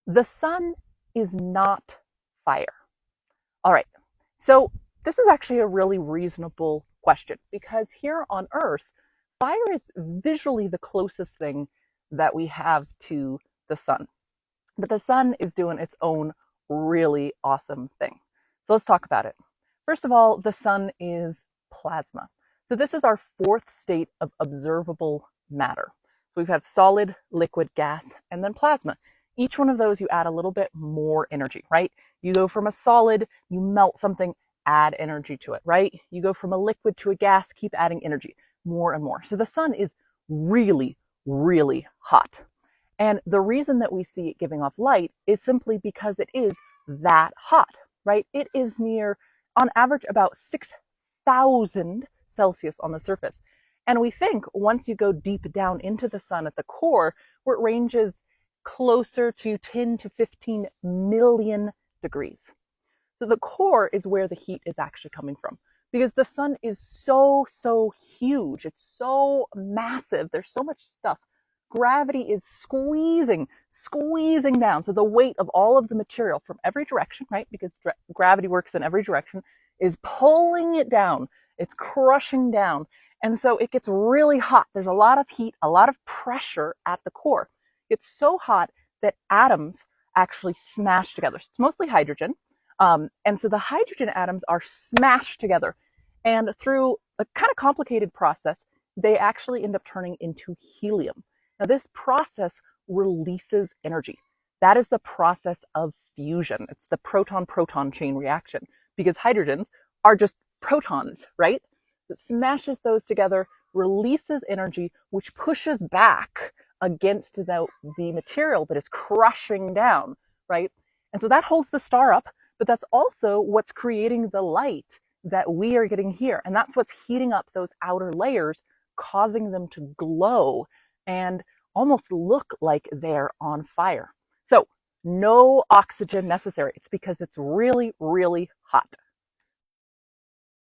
The sun is not fire. All right, so this is actually a really reasonable question because here on Earth, fire is visually the closest thing that we have to the sun. But the sun is doing its own really awesome thing. So let's talk about it. First of all, the sun is plasma. So this is our fourth state of observable matter. So we've had solid, liquid, gas, and then plasma. Each one of those, you add a little bit more energy, right? You go from a solid, you melt something, add energy to it, right? You go from a liquid to a gas, keep adding energy more and more. So the sun is really, really hot. And the reason that we see it giving off light is simply because it is that hot, right? It is near, on average, about 6,000 Celsius on the surface. And we think once you go deep down into the sun at the core, where it ranges closer to 10 to 15 million degrees. So the core is where the heat is actually coming from because the sun is so huge. It's so massive. There's so much stuff. Gravity is squeezing down. So the weight of all of the material from every direction, right? Because gravity works in every direction, is pulling it down. It's crushing down. And so it gets really hot. There's a lot of heat, a lot of pressure at the core. It's so hot that atoms actually smash together. So it's mostly hydrogen. And so the hydrogen atoms are smashed together. And through a kind of complicated process, they actually end up turning into helium. Now, this process releases energy. That is the process of fusion. It's the proton-proton chain reaction because hydrogens are just protons, right? It smashes those together, releases energy, which pushes back against the material that is crushing down, right? And so that holds the star up, but that's also what's creating the light that we are getting here. And that's what's heating up those outer layers, causing them to glow and almost look like they're on fire. So no oxygen necessary. It's because it's really, really hot.